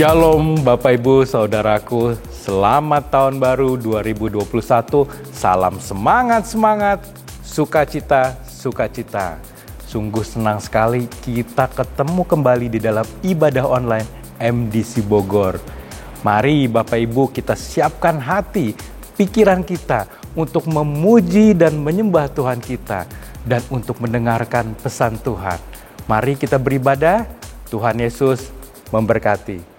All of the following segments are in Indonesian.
Shalom Bapak Ibu Saudaraku, selamat tahun baru 2021. Salam semangat, sukacita. Sungguh senang sekali kita ketemu kembali di dalam ibadah online MDC Bogor. Mari Bapak Ibu kita siapkan hati, pikiran kita untuk memuji dan menyembah Tuhan kita dan untuk mendengarkan pesan Tuhan. Mari kita beribadah. Tuhan Yesus memberkati.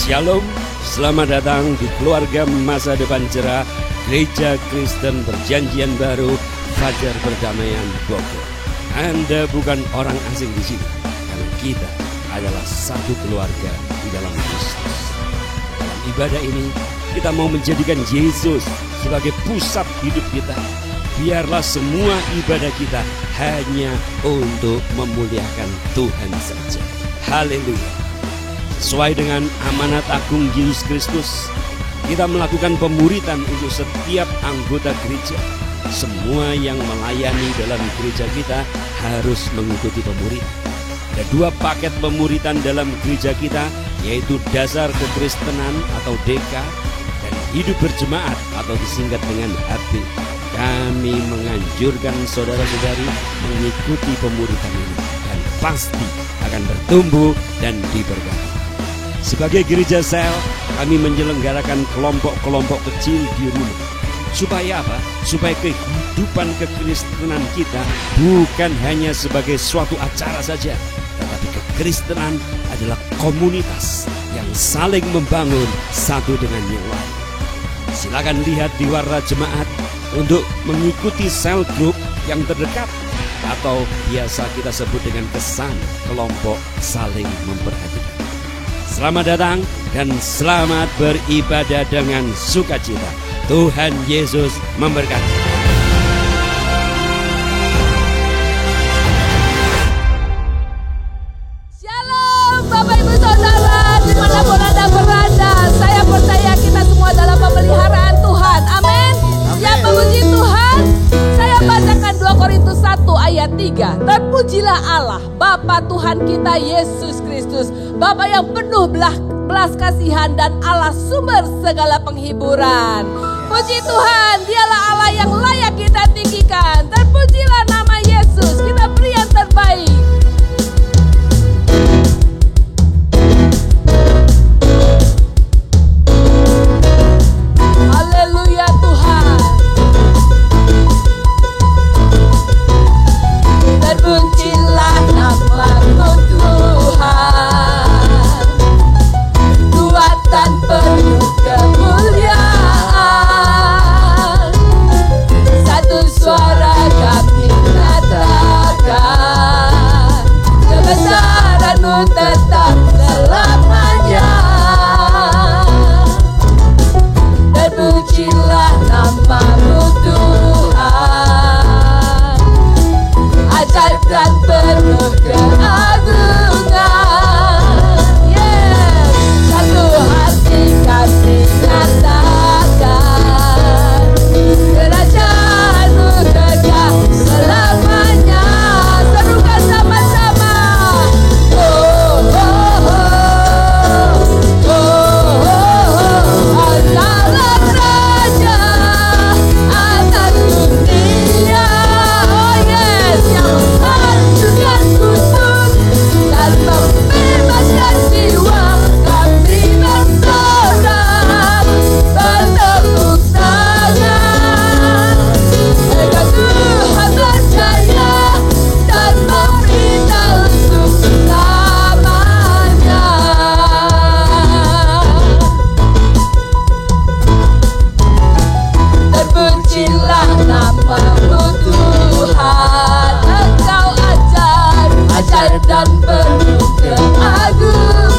Shalom, selamat datang di keluarga masa depan cerah Gereja Kristen Perjanjian Baru Fajar Perdamaian Bogor. Anda bukan orang asing di sini, karena kita adalah satu keluarga di dalam Kristus. Dalam ibadah ini, kita mau menjadikan Yesus sebagai pusat hidup kita. Biarlah semua ibadah kita hanya untuk memuliakan Tuhan saja. Haleluya. Sesuai dengan amanat agung Yesus Kristus, kita melakukan pemuritan untuk setiap anggota gereja. Semua yang melayani dalam gereja kita harus mengikuti pemuritan. Ada 2 paket pemuritan dalam gereja kita, yaitu dasar kekristenan atau DK dan hidup berjemaat atau disingkat dengan HB. Kami menganjurkan saudara-saudari mengikuti pemuritan ini dan pasti akan bertumbuh dan diberkati. Sebagai gereja sel, kami menyelenggarakan kelompok-kelompok kecil di rumah. Supaya apa? Supaya kehidupan kekristenan kita bukan hanya sebagai suatu acara saja, tetapi kekristenan adalah komunitas yang saling membangun satu dengan yang lain. Silakan lihat di warna jemaat untuk mengikuti sel grup yang terdekat, atau biasa kita sebut dengan kesan kelompok saling memperhatikan. Selamat datang dan selamat beribadah dengan sukacita. Tuhan Yesus memberkati. Shalom Bapak Ibu Saudara, dimanapun Anda berada. Saya percaya kita semua dalam pemeliharaan Tuhan. Amin. Ya, memuji Tuhan. Saya bacakan 2 Korintus 1 ayat 3. Terpujilah Allah, Bapa Tuhan kita Yesus Kristus, Bapa yang penuh belas kasihan dan Allah sumber segala penghiburan. Puji Tuhan, dialah Allah yang layak kita tinggikan. Terpujilah nama Yesus, kita beri yang terbaik. Haleluya Tuhan. Terpujilah nama-Mu Tuhan, kuatan penuh kemuliaan. Satu suara kami nyatakan, kebesaran-Mu tetap selamanya. Terpujilah nama-Mu Tuhan, ajaib dan penuh keagungan. Yes, satu hati kami nyatakan, kerajaan-Mu tegak selamanya. Serukan sama-sama. Oh, oh, oh, oh, oh, oh. Adalah Raja atas dunia. Oh yes, yang menghancurkan kutub dan membebaskan jiwa. Kami bersorak, bertepuk tangan, dengan Tuhan berjaya dan memerintah untuk selamanya. Terpujilah nama-Mu Tuhan, Engkau ajaib dan penuh keagungan.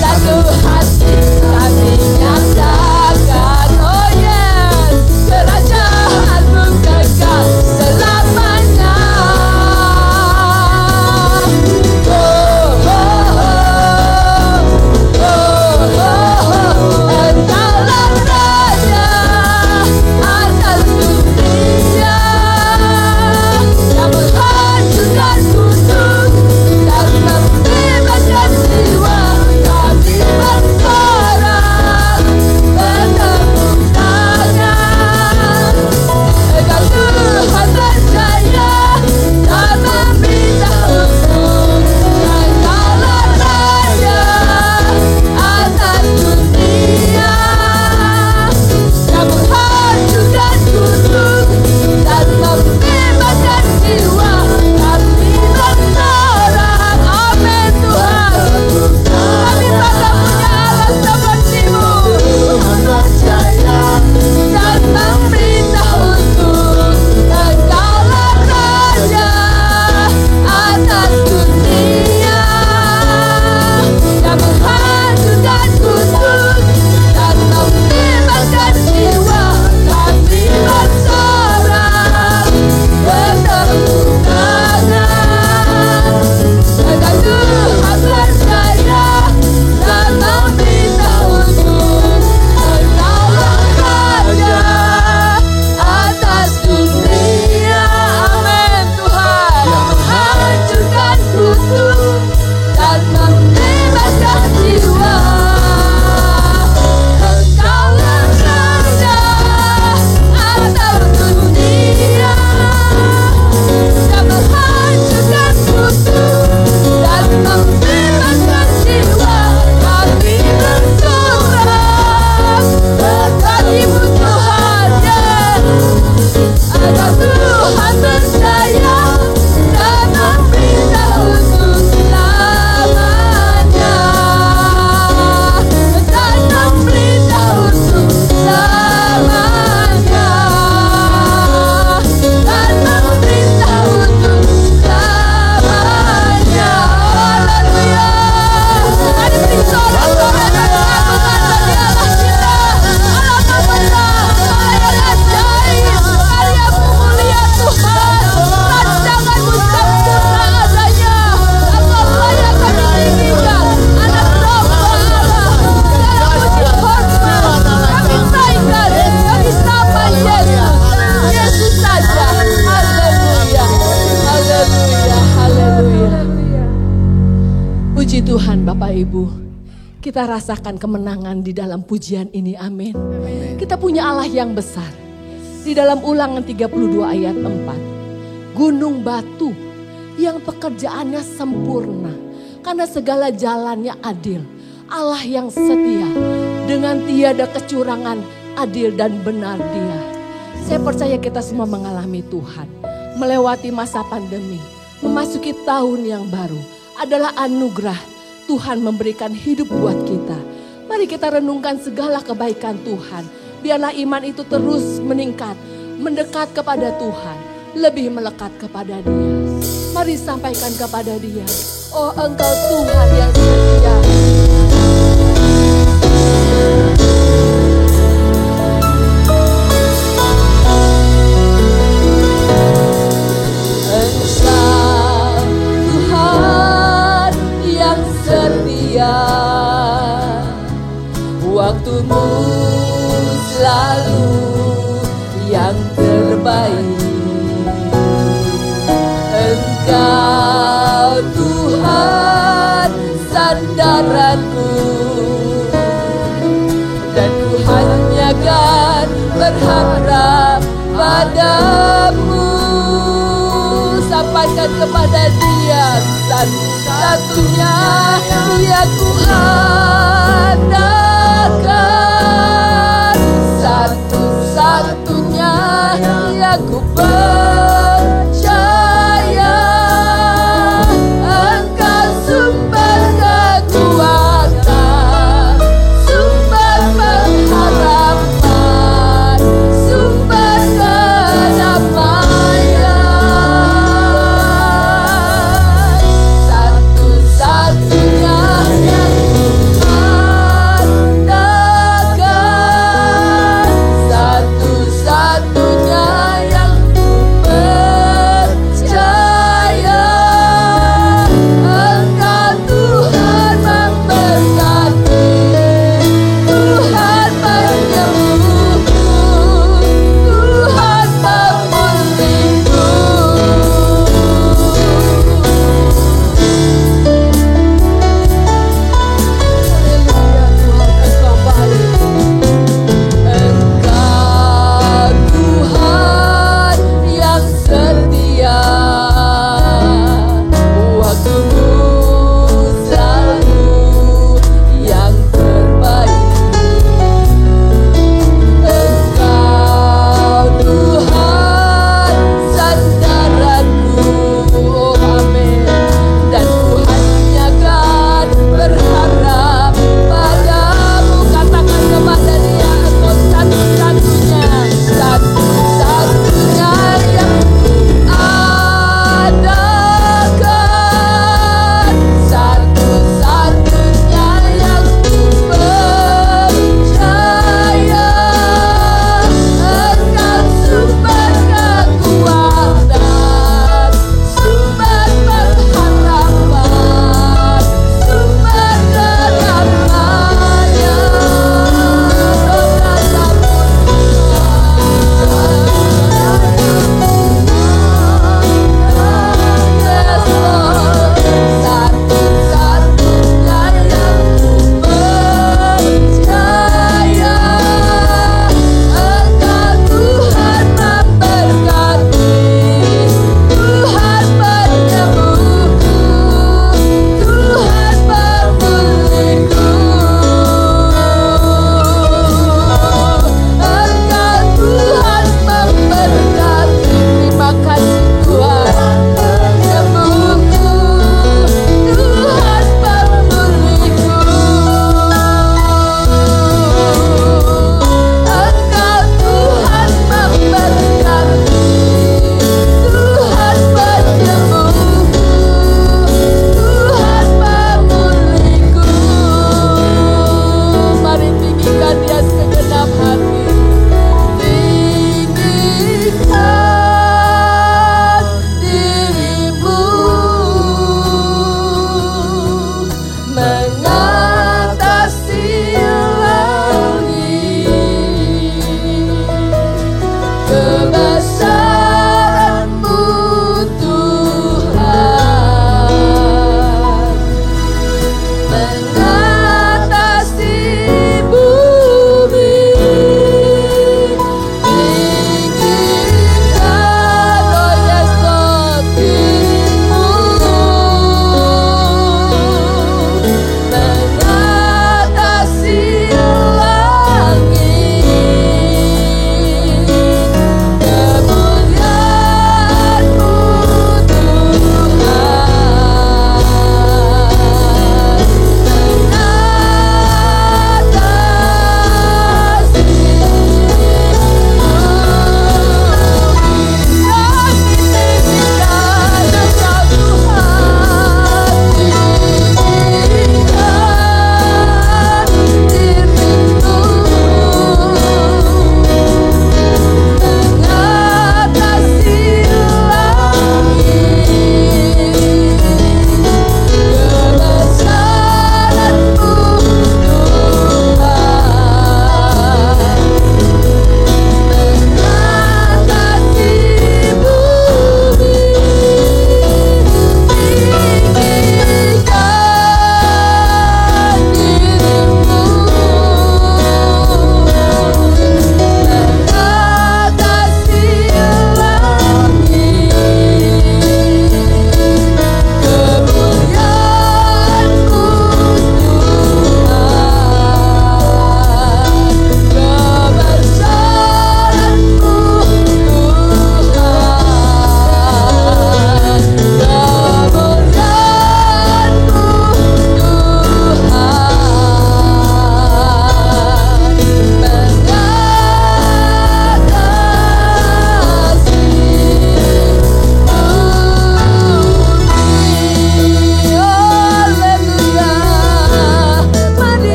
Satu hati kami nyatakan, oh yes, kerajaan-Mu kekal selamanya. Oh, oh, oh, oh, oh, oh. Engkaulah Raja atas dunia, yang menghancurkan kita rasakan kemenangan di dalam pujian ini, amin. Kita punya Allah yang besar. Di dalam Ulangan 32 ayat 4. Gunung batu yang pekerjaannya sempurna, karena segala jalannya adil. Allah yang setia, dengan tiada kecurangan, adil dan benar Dia. Saya percaya kita semua mengalami Tuhan. Melewati masa pandemi, memasuki tahun yang baru adalah anugerah Tuhan memberikan hidup buat kita. Mari kita renungkan segala kebaikan Tuhan. Biarlah iman itu terus meningkat, mendekat kepada Tuhan, lebih melekat kepada Dia. Mari sampaikan kepada Dia, oh Engkau Tuhan yang setia. Waktumu selalu yang terbaik. Engkau Tuhan sandaranku, dan ku hanya akan berharap padamu. Sampaikan kepada Dia, satu-satunya yang ku andalkan, satu-satunya yang ku percaya. Engkau sumber kekuatan, sumber pengharapan, sumber kedamaian. Satu-satunya yang ku andalkan, satu-satunya yang ku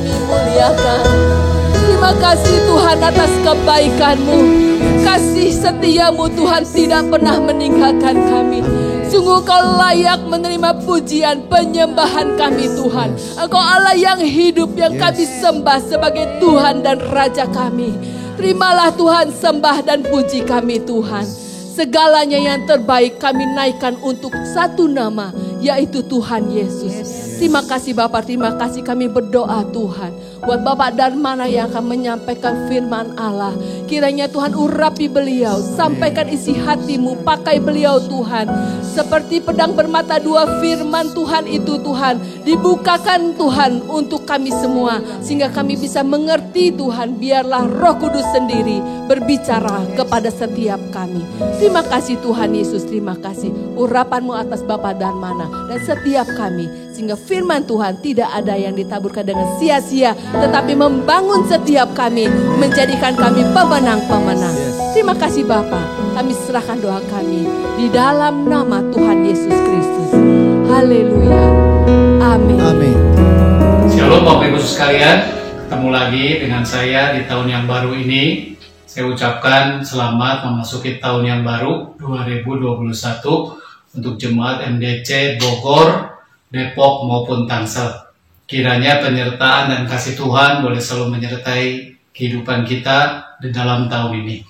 kami muliakan. Terima kasih Tuhan atas kebaikan-Mu. Kasih setia-Mu Tuhan tidak pernah meninggalkan kami. Sungguh Kau layak menerima pujian penyembahan kami Tuhan. Engkau Allah yang hidup yang kami sembah sebagai Tuhan dan Raja kami. Terimalah Tuhan sembah dan puji kami Tuhan. Segalanya yang terbaik kami naikkan untuk satu nama, yaitu Tuhan Yesus. Terima kasih Bapak, terima kasih kami berdoa Tuhan. Buat Bapak Darmana yang akan menyampaikan firman Allah. Kiranya Tuhan urapi beliau, sampaikan isi hati-Mu, pakai beliau Tuhan. Seperti pedang bermata dua firman Tuhan itu Tuhan. Dibukakan Tuhan untuk kami semua. Sehingga kami bisa mengerti Tuhan. Biarlah Roh Kudus sendiri berbicara kepada setiap kami. Terima kasih Tuhan Yesus, terima kasih. Urapan-Mu atas Bapak Darmana dan setiap kami. Sehingga firman Tuhan tidak ada yang ditaburkan dengan sia-sia. Tetapi membangun setiap kami. Menjadikan kami pemenang-pemenang. Terima kasih Bapa. Kami serahkan doa kami. Di dalam nama Tuhan Yesus Kristus. Haleluya. Amin. Amin. Shalom Bapak Ibu sekalian. Ketemu lagi dengan saya di tahun yang baru ini. Saya ucapkan selamat memasuki tahun yang baru 2021 untuk Jemaat MDC Bogor, Depok maupun Tangsel. Kiranya penyertaan dan kasih Tuhan boleh selalu menyertai kehidupan kita di dalam tahun ini.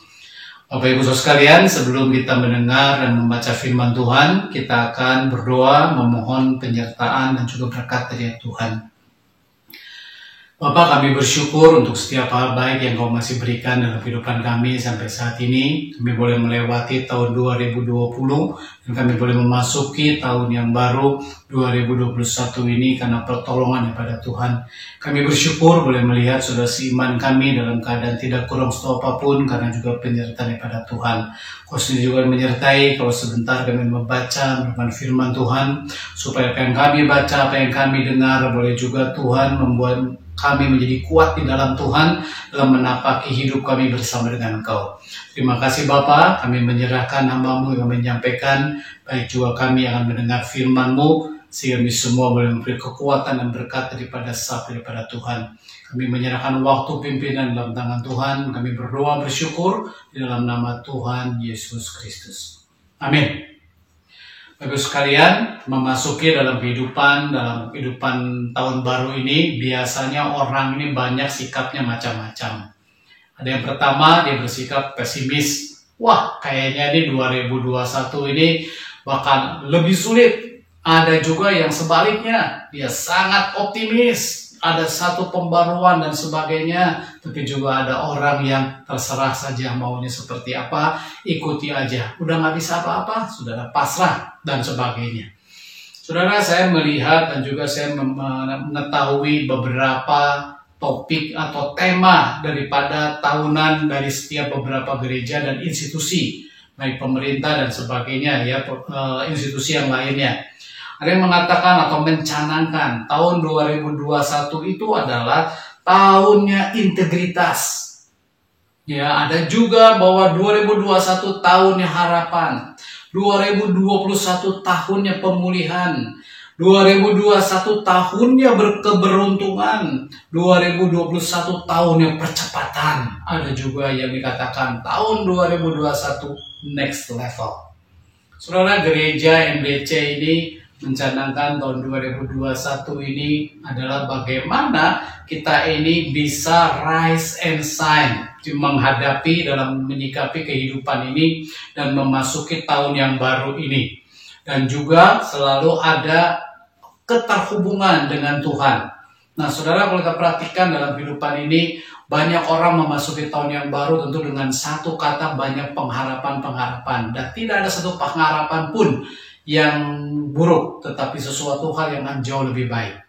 Bapak Ibu sekalian, sebelum kita mendengar dan membaca firman Tuhan, kita akan berdoa memohon penyertaan dan juga berkat dari Tuhan. Bapak, kami bersyukur untuk setiap hal baik yang Kau masih berikan dalam kehidupan kami sampai saat ini. Kami boleh melewati tahun 2020 dan kami boleh memasuki tahun yang baru 2021 ini karena pertolongan daripada Tuhan. Kami bersyukur boleh melihat saudara seiman kami dalam keadaan tidak kurang satu apapun karena juga penyertaan daripada Tuhan. Kau sendiri juga menyertai kalau sebentar kami membaca firman Tuhan, supaya apa yang kami baca, apa yang kami dengar boleh juga Tuhan membuat kami menjadi kuat di dalam Tuhan dalam menapaki hidup kami bersama dengan Engkau. Terima kasih Bapa, kami menyerahkan hamba-Mu yang menyampaikan, baik juga kami akan mendengar firman-Mu, sehingga kami semua boleh memberi kekuatan dan berkat daripada Tuhan. Kami menyerahkan waktu pimpinan dalam tangan Tuhan, kami berdoa bersyukur di dalam nama Tuhan Yesus Kristus. Amin. Bapak sekalian, memasuki dalam kehidupan tahun baru ini, biasanya orang ini banyak sikapnya macam-macam. Ada yang pertama, dia bersikap pesimis. Wah, kayaknya di 2021 ini bahkan lebih sulit. Ada juga yang sebaliknya, dia sangat optimis. Ada satu pembaruan dan sebagainya, tapi juga ada orang yang terserah saja maunya seperti apa, ikuti aja. Udah nggak bisa apa-apa, sudah pasrah dan sebagainya. Saudara, saya melihat dan juga saya mengetahui beberapa topik atau tema daripada tahunan dari setiap beberapa gereja dan institusi, baik pemerintah dan sebagainya, ya institusi yang lainnya. Ada yang mengatakan atau mencanangkan tahun 2021 itu adalah tahunnya integritas. Ya, ada juga bahwa 2021 tahunnya harapan, 2021 tahunnya pemulihan, 2021 tahunnya berkeberuntungan, 2021 tahunnya percepatan. Ada juga yang dikatakan tahun 2021 next level. Saudara, gereja MDC ini mencanangkan tahun 2021 ini adalah bagaimana kita ini bisa rise and shine menghadapi dalam menyikapi kehidupan ini dan memasuki tahun yang baru ini. Dan juga selalu ada keterhubungan dengan Tuhan. Nah, saudara, kalau kita perhatikan dalam kehidupan ini, banyak orang memasuki tahun yang baru tentu dengan satu kata banyak pengharapan-pengharapan. Dan tidak ada satu pengharapan pun yang buruk, tetapi sesuatu hal yang akan jauh lebih baik.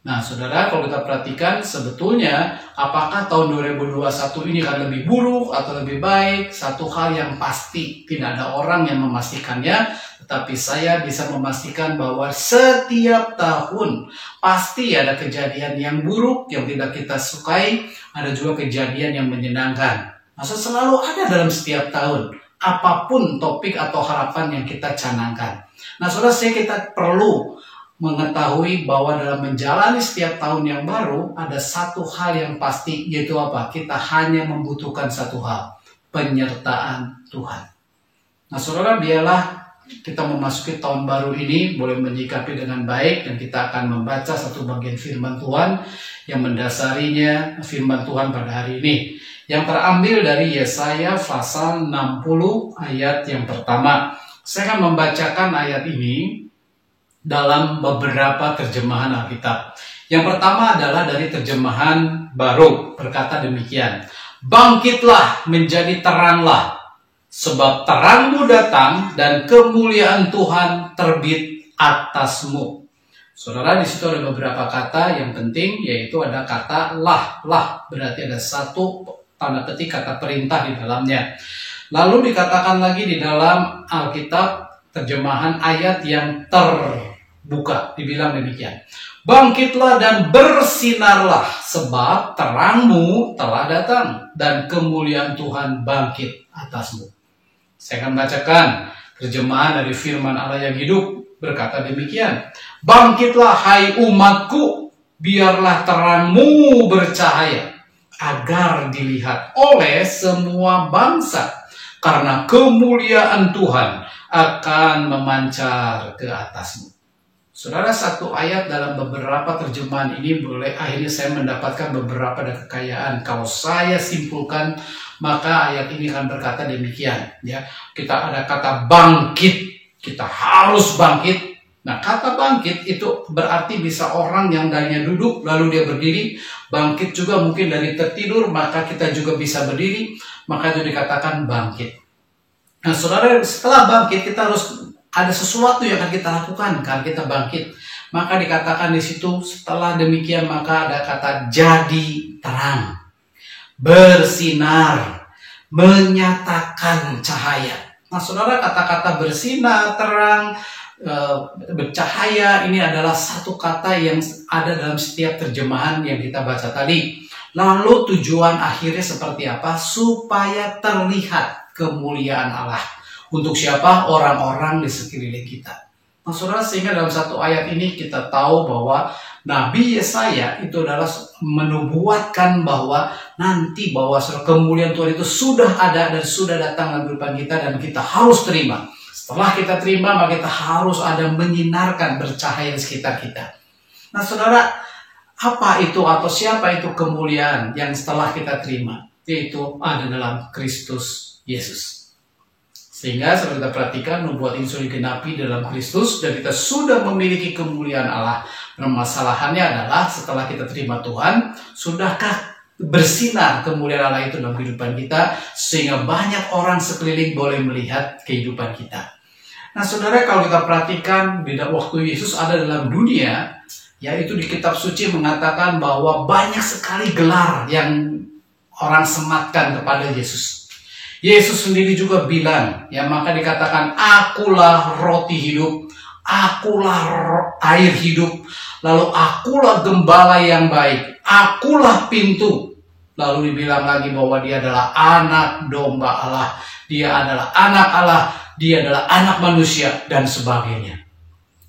Nah, saudara, kalau kita perhatikan sebetulnya apakah tahun 2021 ini akan lebih buruk atau lebih baik? Satu hal yang pasti, tidak ada orang yang memastikannya, tetapi saya bisa memastikan bahwa setiap tahun pasti ada kejadian yang buruk yang tidak kita sukai, ada juga kejadian yang menyenangkan. Masa selalu ada dalam setiap tahun, apapun topik atau harapan yang kita canangkan. Nah, saudara, kita perlu mengetahui bahwa dalam menjalani setiap tahun yang baru ada satu hal yang pasti, yaitu apa? Kita hanya membutuhkan satu hal, penyertaan Tuhan. Nah saudara, biarlah kita memasuki tahun baru ini boleh menyikapi dengan baik, dan kita akan membaca satu bagian firman Tuhan yang mendasarinya firman Tuhan pada hari ini, yang terambil dari Yesaya pasal 60 ayat yang pertama. Saya akan membacakan ayat ini dalam beberapa terjemahan Alkitab. Yang pertama adalah dari terjemahan baru, berkata demikian: Bangkitlah, menjadi teranglah, sebab terangmu datang dan kemuliaan Tuhan terbit atasmu. Saudara, di situ ada beberapa kata yang penting, yaitu ada kata lah. Lah berarti ada satu tanda petik kata perintah di dalamnya. Lalu dikatakan lagi di dalam Alkitab terjemahan ayat yang terbuka, dibilang demikian: Bangkitlah dan bersinarlah, sebab terangmu telah datang dan kemuliaan Tuhan bangkit atasmu. Saya akan bacakan terjemahan dari firman Allah yang hidup, berkata demikian: Bangkitlah hai umatku, biarlah terangmu bercahaya, agar dilihat oleh semua bangsa, karena kemuliaan Tuhan akan memancar ke atasmu. Saudara, satu ayat dalam beberapa terjemahan ini boleh akhirnya saya mendapatkan beberapa kekayaan. Kalau saya simpulkan, maka ayat ini akan berkata demikian. Ya, kita ada kata bangkit, kita harus bangkit. Nah, kata bangkit itu berarti bisa orang yang darinya duduk lalu dia berdiri. Bangkit juga mungkin dari tertidur, maka kita juga bisa berdiri. Maka itu dikatakan bangkit. Nah, saudara, setelah bangkit kita harus ada sesuatu yang akan kita lakukan kalau kita bangkit. Maka dikatakan di situ, setelah demikian maka ada kata jadi terang, bersinar, menyatakan cahaya. Nah saudara, kata-kata bersinar, terang, bercahaya ini adalah satu kata yang ada dalam setiap terjemahan yang kita baca tadi. Lalu tujuan akhirnya seperti apa? Supaya terlihat kemuliaan Allah. Untuk siapa? Orang-orang di sekeliling kita. Nah saudara, sehingga dalam satu ayat ini kita tahu bahwa Nabi Yesaya itu adalah menubuatkan bahwa nanti bahwa kemuliaan Tuhan itu sudah ada dan sudah datang dalam kehidupan kita, dan kita harus terima. Setelah kita terima, maka kita harus ada menyinarkan, bercahaya di sekitar kita. Nah saudara, apa itu atau siapa itu kemuliaan yang setelah kita terima? Yaitu ada dalam Kristus Yesus. Sehingga seperti kita perhatikan, nubuat ini sudah digenapi dalam Kristus dan kita sudah memiliki kemuliaan Allah. Permasalahannya adalah setelah kita terima Tuhan, sudahkah bersinar kemuliaan Allah itu dalam kehidupan kita sehingga banyak orang sekeliling boleh melihat kehidupan kita. Nah saudara, kalau kita perhatikan beda waktu Yesus ada dalam dunia, yaitu di kitab suci mengatakan bahwa banyak sekali gelar yang orang sematkan kepada Yesus. Yesus sendiri juga bilang, ya maka dikatakan akulah roti hidup, akulah air hidup, lalu akulah gembala yang baik, akulah pintu. Lalu dibilang lagi bahwa dia adalah anak domba Allah, dia adalah anak Allah, dia adalah anak manusia, dan sebagainya.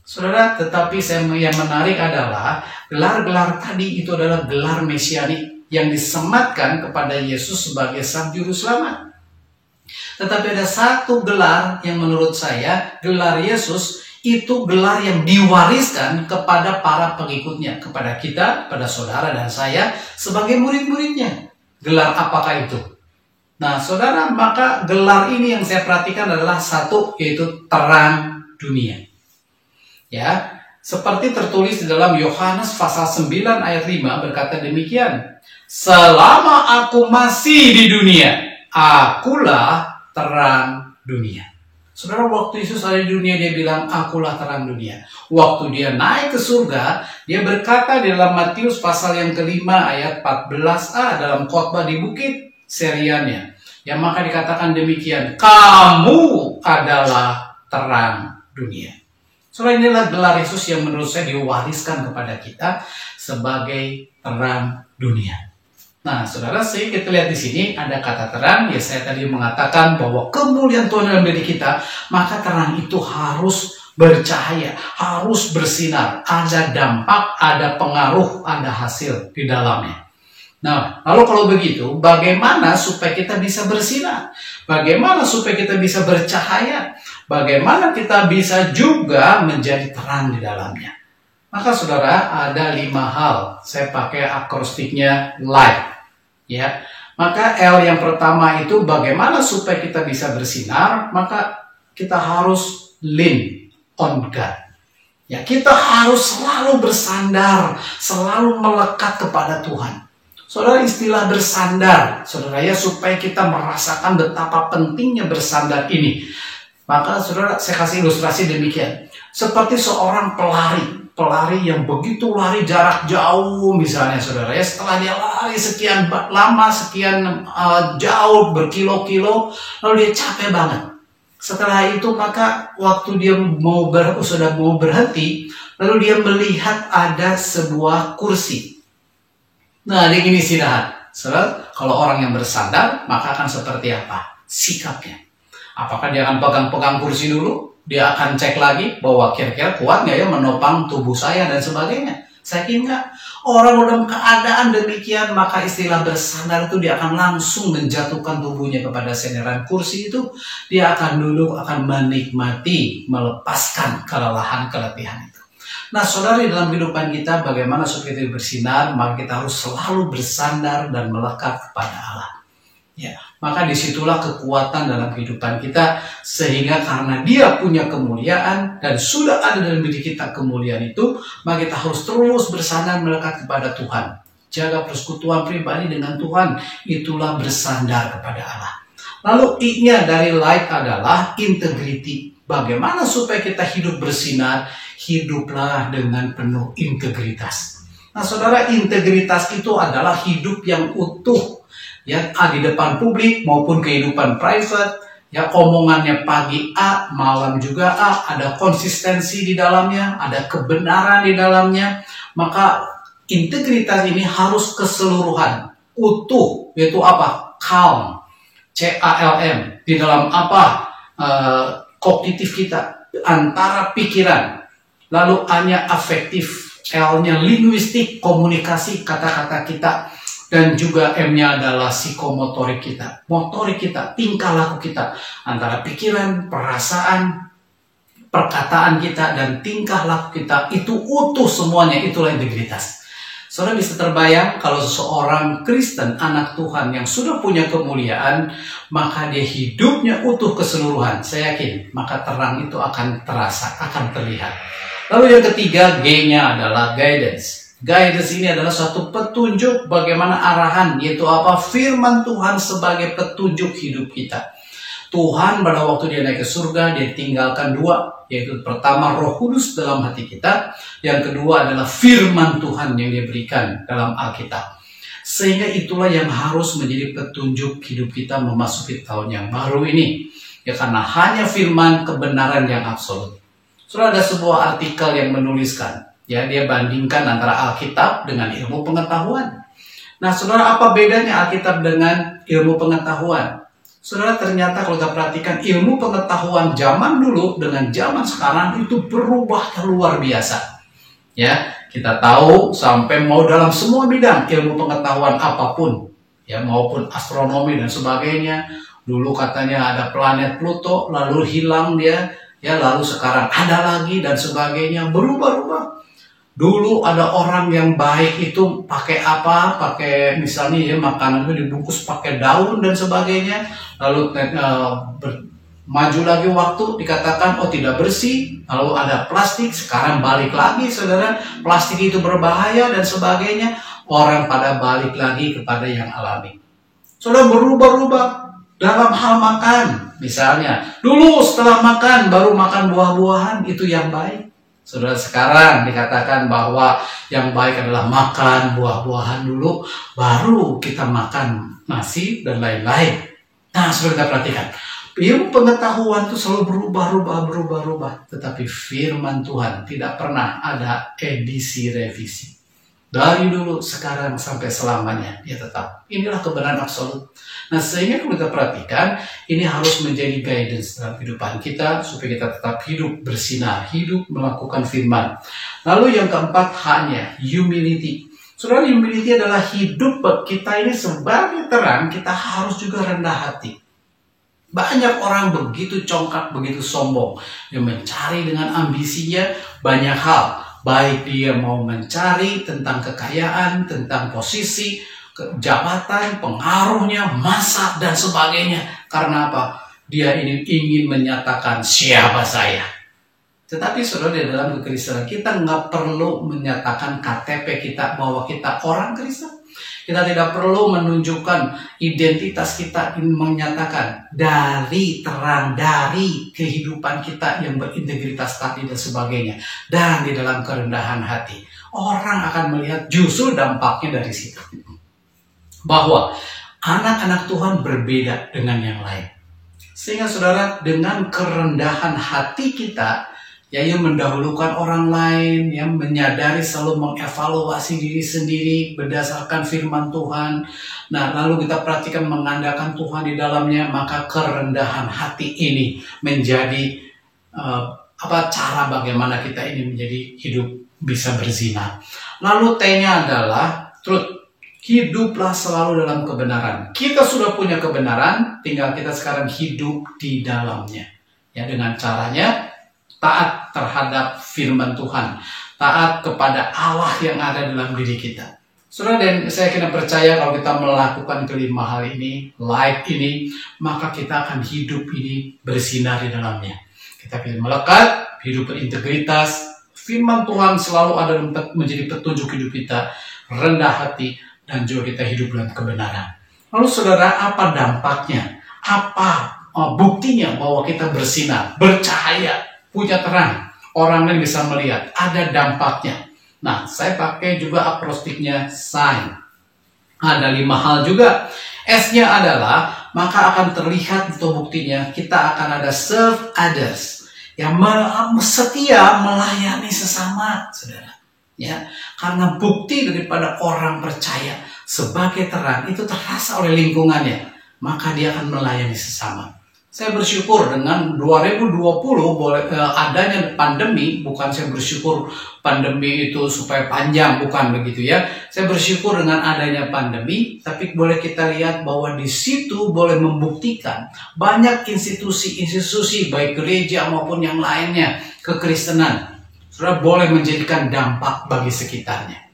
Saudara, tetapi yang menarik adalah gelar-gelar tadi itu adalah gelar mesianik yang disematkan kepada Yesus sebagai sang juru selamat. Tetapi ada satu gelar yang menurut saya, gelar Yesus itu gelar yang diwariskan kepada para pengikutnya, kepada kita, kepada saudara dan saya sebagai murid-muridnya. Gelar apakah itu? Nah saudara, maka gelar ini yang saya perhatikan adalah satu, yaitu terang dunia. Ya, seperti tertulis di dalam Yohanes pasal 9 ayat 5 berkata demikian: selama aku masih di dunia, akulah terang dunia. Saudara, waktu Yesus ada di dunia dia bilang akulah terang dunia. Waktu dia naik ke surga, dia berkata di dalam Matius pasal yang kelima ayat 14a dalam khotbah di bukit seriannya. Yang maka dikatakan demikian, kamu adalah terang dunia. Saudara, inilah gelar Yesus yang menurut saya diwariskan kepada kita sebagai terang dunia. Nah, saudara, sehingga kita lihat di sini ada kata terang. Ya, saya tadi mengatakan bahwa kemuliaan Tuhan dalam diri kita, maka terang itu harus bercahaya, harus bersinar, ada dampak, ada pengaruh, ada hasil di dalamnya. Nah, lalu kalau begitu, bagaimana supaya kita bisa bersinar? Bagaimana supaya kita bisa bercahaya? Bagaimana kita bisa juga menjadi terang di dalamnya? Maka saudara, ada 5 hal. Saya pakai akrostiknya light. Ya. Maka L yang pertama itu bagaimana supaya kita bisa bersinar? Maka kita harus lean on God. Ya, kita harus selalu bersandar, selalu melekat kepada Tuhan. Saudara, istilah bersandar, saudara ya, supaya kita merasakan betapa pentingnya bersandar ini. Maka saudara, saya kasih ilustrasi demikian. Seperti seorang pelari yang begitu lari jarak jauh misalnya saudara ya. Setelah dia lari sekian lama, sekian jauh, berkilo-kilo, lalu dia capek banget. Setelah itu maka waktu dia sudah mau berhenti, lalu dia melihat ada sebuah kursi. Nah, dia ingin istirahat. Saudara, kalau orang yang bersandar, maka akan seperti apa sikapnya? Apakah dia akan pegang-pegang kursi dulu? Dia akan cek lagi bahwa kira-kira kuat nggak ya menopang tubuh saya dan sebagainya? Saya kira nggak. Orang dalam keadaan demikian, maka istilah bersandar itu dia akan langsung menjatuhkan tubuhnya kepada senderan kursi itu. Dia akan duduk, akan menikmati, melepaskan kelelahan-keletihan itu. Nah, saudara, dalam kehidupan kita bagaimana supaya kita bersinar, maka kita harus selalu bersandar dan melekat kepada Allah. Ya, maka disitulah kekuatan dalam kehidupan kita, sehingga karena Dia punya kemuliaan dan sudah ada dalam diri kita kemuliaan itu, maka kita harus terus bersandar melekat kepada Tuhan. Jaga persekutuan pribadi dengan Tuhan, itulah bersandar kepada Allah. Lalu I-nya dari light adalah integrity. Bagaimana supaya kita hidup bersinar? Hiduplah dengan penuh integritas. Nah, saudara, integritas itu adalah hidup yang utuh, ya, di depan publik maupun kehidupan private, ya, omongannya pagi A, malam juga A, ada konsistensi di dalamnya, ada kebenaran di dalamnya. Maka integritas ini harus keseluruhan, utuh, yaitu apa? Calm, C-A-L-M, di dalam apa? Kognitif kita, antara pikiran. Lalu A-nya afektif, L-nya linguistik, komunikasi kata-kata kita, dan juga M-nya adalah psikomotorik kita, motorik kita, tingkah laku kita, antara pikiran, perasaan, perkataan kita, dan tingkah laku kita, itu utuh semuanya, itulah integritas. Saudara bisa terbayang kalau seseorang Kristen, anak Tuhan yang sudah punya kemuliaan, maka dia hidupnya utuh keseluruhan. Saya yakin, maka terang itu akan terasa, akan terlihat. Lalu yang ketiga, G-nya adalah guidance. Guidance ini adalah suatu petunjuk bagaimana arahan, yaitu apa? Firman Tuhan sebagai petunjuk hidup kita. Tuhan pada waktu dia naik ke surga, dia tinggalkan 2, yaitu pertama Roh Kudus dalam hati kita, yang kedua adalah firman Tuhan yang dia berikan dalam Alkitab. Sehingga itulah yang harus menjadi petunjuk hidup kita memasuki tahun yang baru ini. Ya, karena hanya firman kebenaran yang absolut. Sudah ada sebuah artikel yang menuliskan, ya, dia bandingkan antara Alkitab dengan ilmu pengetahuan. Nah, saudara, apa bedanya Alkitab dengan ilmu pengetahuan? Saudara, ternyata kalau kita perhatikan ilmu pengetahuan zaman dulu dengan zaman sekarang itu berubah luar biasa. Ya, kita tahu sampai mau dalam semua bidang ilmu pengetahuan apapun, ya, maupun astronomi dan sebagainya. Dulu katanya ada planet Pluto, lalu hilang dia. Ya, lalu sekarang ada lagi dan sebagainya, berubah-ubah. Dulu ada orang yang baik itu pakai apa? Pakai misalnya ya makanan itu dibungkus pakai daun dan sebagainya. Lalu maju lagi waktu dikatakan oh tidak bersih. Lalu ada plastik, sekarang balik lagi saudara, plastik itu berbahaya dan sebagainya. Orang pada balik lagi kepada yang alami. Saudara, berubah-ubah. Dalam hal makan, misalnya, dulu setelah makan, baru makan buah-buahan, itu yang baik. Saudara, sekarang dikatakan bahwa yang baik adalah makan buah-buahan dulu, baru kita makan nasi dan lain-lain. Nah, saudara, kita perhatikan. Ilmu pengetahuan itu selalu berubah. Tetapi firman Tuhan tidak pernah ada edisi revisi. Dari dulu, sekarang, sampai selamanya, dia tetap. Inilah kebenaran absolut. Nah, sehingga kalau kita perhatikan, ini harus menjadi guidance dalam kehidupan kita, supaya kita tetap hidup bersinar, hidup melakukan firman. Lalu yang keempat, hanya humility. Saudara, humility adalah hidup kita ini sebagai terang, kita harus juga rendah hati. Banyak orang begitu congkak, begitu sombong. Dia mencari dengan ambisinya banyak hal. Baik dia mau mencari tentang kekayaan, tentang posisi, jabatan, pengaruhnya, masa, dan sebagainya. Karena apa? Dia ini ingin menyatakan siapa saya. Tetapi saudara, di dalam kekristenan kita nggak perlu menyatakan KTP kita bahwa kita orang Kristen. Kita tidak perlu menunjukkan identitas kita, menyatakan dari terang, dari kehidupan kita yang berintegritas tadi dan sebagainya. Dan di dalam kerendahan hati, orang akan melihat justru dampaknya dari situ. Bahwa anak-anak Tuhan berbeda dengan yang lain. Sehingga saudara, dengan kerendahan hati kita, yang mendahulukan orang lain, yang menyadari, selalu mengevaluasi diri sendiri berdasarkan firman Tuhan. Nah, lalu kita perhatikan mengandalkan Tuhan di dalamnya, maka kerendahan hati ini menjadi cara bagaimana kita ini menjadi hidup bisa bersinar. Lalu T-nya adalah truth. Hiduplah selalu dalam kebenaran. Kita sudah punya kebenaran, tinggal kita sekarang hidup di dalamnya. Ya, dengan caranya taat terhadap firman Tuhan, taat kepada Allah yang ada dalam diri kita. Saudara, dan saya kena percaya kalau kita melakukan kelima hal ini, light ini, maka kita akan hidup ini bersinar di dalamnya. Kita pilih melekat, hidup berintegritas, firman Tuhan selalu ada menjadi petunjuk hidup kita, rendah hati, dan juga kita hidup dalam kebenaran. Lalu saudara, apa dampaknya? Apa buktinya bahwa kita bersinar, bercahaya, punya terang, orang lain bisa melihat, ada dampaknya. Nah, saya pakai juga akrostiknya sign. Ada 5 hal juga. S-nya adalah, maka akan terlihat itu buktinya, kita akan ada serve others, yang setia melayani sesama, saudara. Ya, karena bukti daripada orang percaya sebagai terang itu terasa oleh lingkungannya, maka dia akan melayani sesama. Saya bersyukur dengan 2020 adanya pandemi, bukan saya bersyukur pandemi itu supaya panjang, bukan begitu ya. Saya bersyukur dengan adanya pandemi, tapi boleh kita lihat bahwa di situ boleh membuktikan banyak institusi-institusi, baik gereja maupun yang lainnya, kekristenan, sudah boleh menjadikan dampak bagi sekitarnya.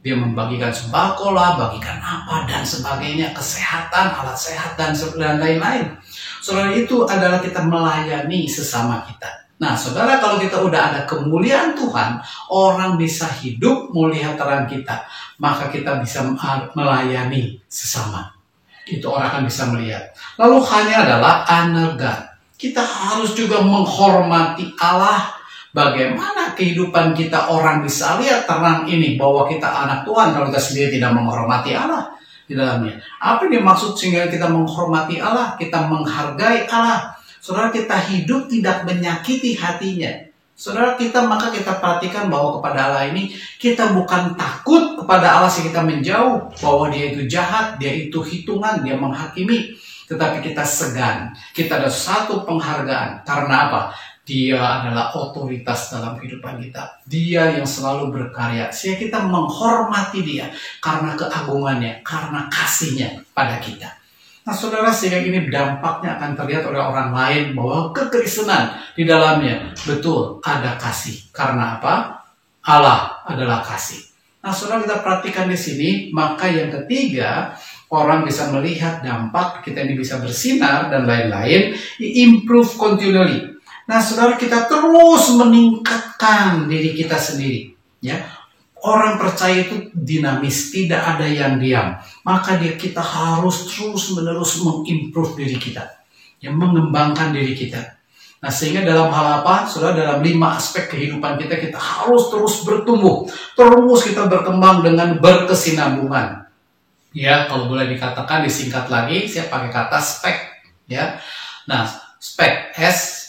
Dia membagikan sembako lah, bagikan apa dan sebagainya, kesehatan, alat sehat dan lain-lain. Saudara, itu adalah kita melayani sesama kita. Nah, saudara, kalau kita udah ada kemuliaan Tuhan, orang bisa hidup melihat terang kita, maka kita bisa melayani sesama. Itu orang akan bisa melihat. Lalu hanya adalah honor God. Kita harus juga menghormati Allah. Bagaimana kehidupan kita, orang bisa lihat terang ini bahwa kita anak Tuhan kalau kita sendiri tidak menghormati Allah di dalamnya. Apa yang dimaksud sehingga kita menghormati Allah, kita menghargai Allah? Saudara, kita hidup tidak menyakiti hatinya. Saudara, maka kita perhatikan bahwa kepada Allah ini kita bukan takut kepada Allah sehingga kita menjauh bahwa dia itu jahat, dia itu hitungan, dia menghakimi. Tetapi kita segan, kita ada satu penghargaan. Karena apa? Dia adalah otoritas dalam kehidupan kita. Dia yang selalu berkarya. Sehingga kita menghormati dia karena keagungannya, karena kasihnya pada kita. Nah, saudara, sehingga ini dampaknya akan terlihat oleh orang lain bahwa kekristenan di dalamnya betul ada kasih. Karena apa? Allah adalah kasih. Nah, saudara, kita perhatikan di sini, maka yang ketiga, orang bisa melihat dampak kita ini bisa bersinar dan lain-lain, improve continually. Nah, saudara, kita terus meningkatkan diri kita sendiri. Ya, orang percaya itu dinamis, tidak ada yang diam. Maka kita harus terus-menerus mengimprove diri kita, ya, mengembangkan diri kita. Nah, sehingga dalam hal apa, saudara, dalam 5 aspek kehidupan kita, kita harus terus bertumbuh, terus kita berkembang dengan berkesinambungan. Ya, kalau boleh dikatakan disingkat lagi, saya pakai kata spek. Ya, nah, spek,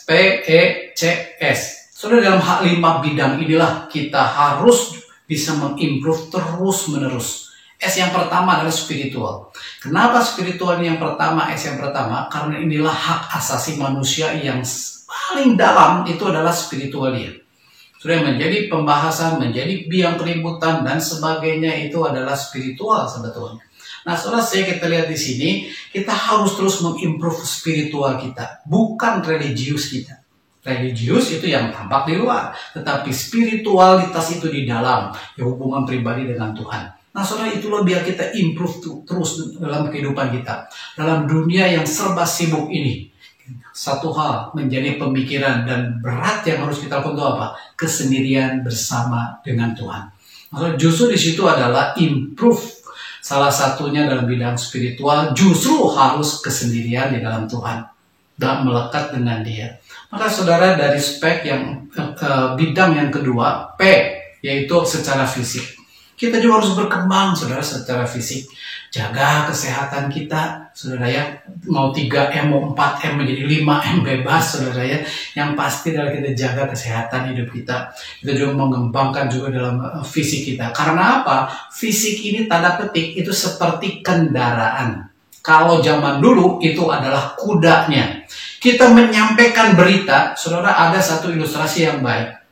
SPECS. Saudara, dalam 5 bidang inilah kita harus bisa mengimprove terus-menerus. S yang pertama adalah spiritual. Kenapa spiritual ini yang pertama, S yang pertama? Karena inilah hak asasi manusia yang paling dalam, itu adalah spiritual dia. Sudah menjadi pembahasan, menjadi biang keributan dan sebagainya, itu adalah spiritual sebetulnya. Nah, saudara, kita lihat di sini, kita harus terus mengimprove spiritual kita, bukan religius kita. Religius itu yang tampak di luar, tetapi spiritualitas itu di dalam, ya hubungan pribadi dengan Tuhan. Nah, saudara, itulah biar kita improve terus dalam kehidupan kita, dalam dunia yang serba sibuk ini. Satu hal menjadi pemikiran dan berat yang harus kita lakukan itu apa? Kesendirian bersama dengan Tuhan. Maksudnya justru di situ adalah improve. Salah satunya dalam bidang spiritual justru harus kesendirian di dalam Tuhan dan melekat dengan Dia. Maka saudara, dari spek yang bidang yang kedua, P, yaitu secara fisik. Kita juga harus berkembang, saudara, secara fisik. Jaga kesehatan kita, saudara ya. Mau 3M, mau 4M, menjadi 5M bebas, saudara ya. Yang pasti adalah kita jaga kesehatan hidup kita. Kita juga mengembangkan juga dalam fisik kita. Karena apa? Fisik ini tanda petik itu seperti kendaraan. Kalau zaman dulu itu adalah kudanya. Kita menyampaikan berita, saudara, ada satu ilustrasi yang baik.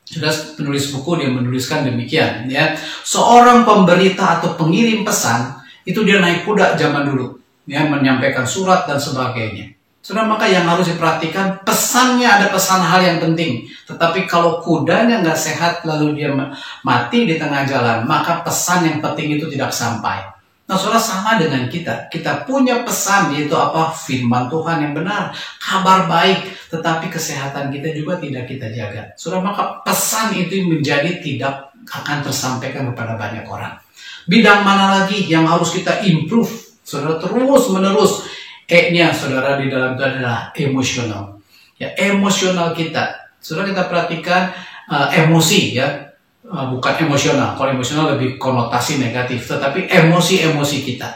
Sudah penulis buku dia menuliskan demikian, ya. Seorang pemberita atau pengirim pesan itu dia naik kuda zaman dulu, ya, menyampaikan surat dan sebagainya. Sudah, maka yang harus diperhatikan pesannya, ada pesan hal yang penting. Tetapi kalau kudanya nggak sehat lalu dia mati di tengah jalan, maka pesan yang penting itu tidak sampai. Nah, saudara, sama dengan kita. Kita punya pesan, yaitu apa? Firman Tuhan yang benar, kabar baik, tetapi kesehatan kita juga tidak kita jaga. Saudara, maka pesan itu menjadi tidak akan tersampaikan kepada banyak orang. Bidang mana lagi yang harus kita improve? Saudara, terus menerus. E-nya, saudara, di dalam itu adalah emosional. Ya, emosional kita. Saudara, kita perhatikan emosi, ya. Bukan emosional. Kalau emosional lebih konotasi negatif, tetapi emosi-emosi kita.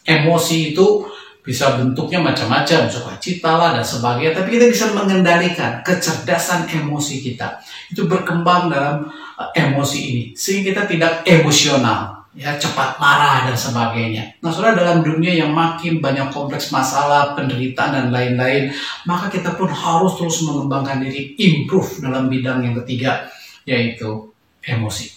Emosi itu bisa bentuknya macam-macam, sukacita lah dan sebagainya, tapi kita bisa mengendalikan kecerdasan emosi kita. Itu berkembang dalam emosi ini, sehingga kita tidak emosional, ya, cepat marah dan sebagainya. Nah, saudara, dalam dunia yang makin banyak kompleks masalah, penderitaan dan lain-lain, maka kita pun harus terus mengembangkan diri, improve dalam bidang yang ketiga, yaitu emosi,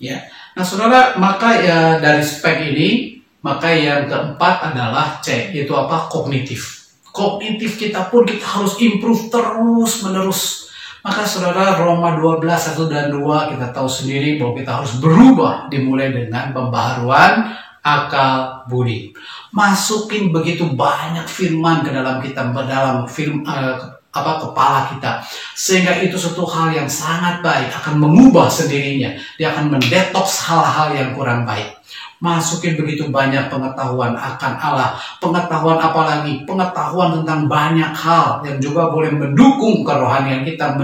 ya. Nah, saudara, maka ya dari spek ini, maka yang keempat adalah C, yaitu apa? Kognitif. Kognitif kita pun kita harus improve terus menerus. Maka saudara, Roma 12, 1 dan 2 kita tahu sendiri bahwa kita harus berubah, dimulai dengan pembaharuan akal budi. Masukin begitu banyak firman ke dalam kita, dalam kepala kita, sehingga itu suatu hal yang sangat baik, akan mengubah sendirinya. Dia akan mendetoks hal-hal yang kurang baik. Masukin begitu banyak pengetahuan akan Allah, pengetahuan apalagi, pengetahuan tentang banyak hal yang juga boleh mendukung kerohanian kita,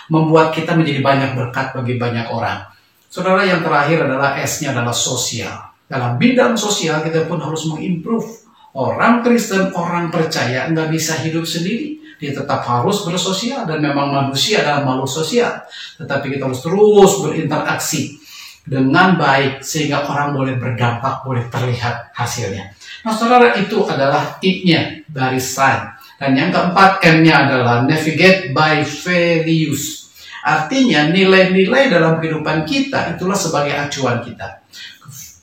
membuat kita menjadi banyak berkat bagi banyak orang. Saudara, yang terakhir adalah S-nya adalah sosial. Dalam bidang sosial kita pun harus mengimprove. Orang Kristen, orang percaya nggak bisa hidup sendiri. Dia tetap harus bersosial, dan memang manusia adalah makhluk sosial. Tetapi kita harus terus berinteraksi dengan baik, sehingga orang boleh berdampak, boleh terlihat hasilnya. Nah, saudara, itu adalah I-nya dari sign. Dan yang keempat, M-nya adalah navigate by values. Artinya nilai-nilai dalam kehidupan kita itulah sebagai acuan kita.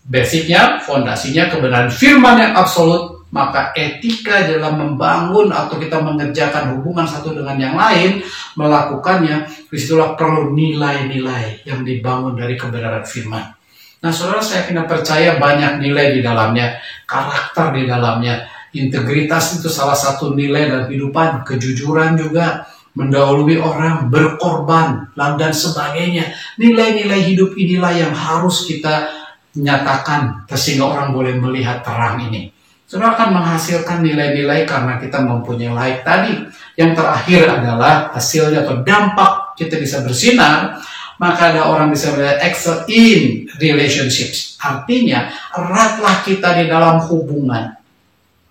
Basicnya, fondasinya kebenaran firman yang absolut. Maka etika dalam membangun atau kita mengerjakan hubungan satu dengan yang lain, melakukannya, disitulah perlu nilai-nilai yang dibangun dari kebenaran firman. Nah, saudara, saya kena percaya banyak nilai di dalamnya, karakter di dalamnya, integritas itu salah satu nilai dalam kehidupan, kejujuran juga, mendahului orang, berkorban, dan sebagainya. Nilai-nilai hidup inilah yang harus kita nyatakan, sehingga orang boleh melihat terang ini. Saudara, akan menghasilkan nilai-nilai karena kita mempunyai light tadi. Yang terakhir adalah hasilnya atau dampak kita bisa bersinar. Maka ada orang bisa melihat excel in relationships. Artinya, eratlah kita di dalam hubungan.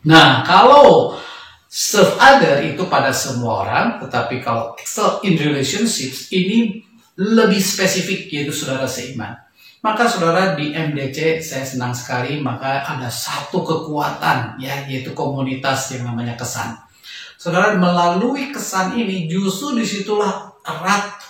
Nah, kalau serve other itu pada semua orang, tetapi kalau excel in relationships ini lebih spesifik, yaitu saudara seiman. Maka saudara, di MDC saya senang sekali, maka ada satu kekuatan, ya, yaitu komunitas yang namanya kesan. Saudara, melalui kesan ini justru disitulah erat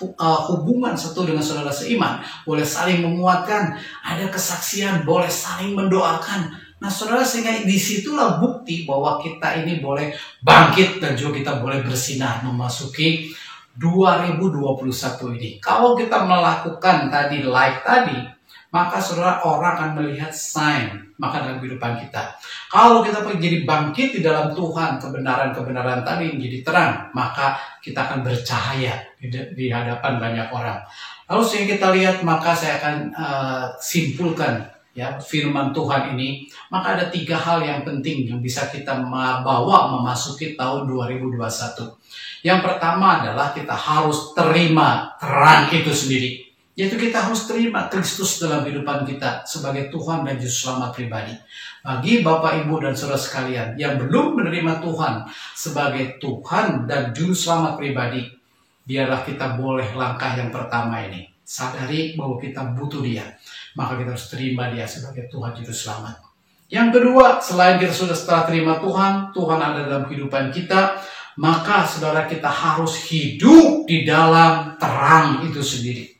hubungan satu dengan saudara seiman, boleh saling menguatkan, ada kesaksian, boleh saling mendoakan. Nah saudara, sehingga disitulah bukti bahwa kita ini boleh bangkit dan juga kita boleh bersinar memasuki 2021 ini. Kalau kita melakukan tadi like tadi, maka saudara, orang akan melihat sign maka dalam kehidupan kita. Kalau kita menjadi bangkit di dalam Tuhan, kebenaran-kebenaran tadi menjadi terang, maka kita akan bercahaya di hadapan banyak orang. Lalu sehingga kita lihat, maka saya akan simpulkan ya firman Tuhan ini. Maka ada 3 hal yang penting yang bisa kita bawa memasuki tahun 2021. Yang pertama adalah kita harus terima terang itu sendiri. Yaitu kita harus terima Kristus dalam kehidupan kita sebagai Tuhan dan Juru Selamat pribadi. Bagi Bapak, Ibu, dan saudara sekalian yang belum menerima Tuhan sebagai Tuhan dan Juru Selamat pribadi, biarlah kita boleh langkah yang pertama ini. Sadari bahwa kita butuh Dia, maka kita harus terima Dia sebagai Tuhan Juru Selamat. Yang kedua, selain kita sudah setelah terima Tuhan, Tuhan ada dalam kehidupan kita, maka saudara, kita harus hidup di dalam terang itu sendiri.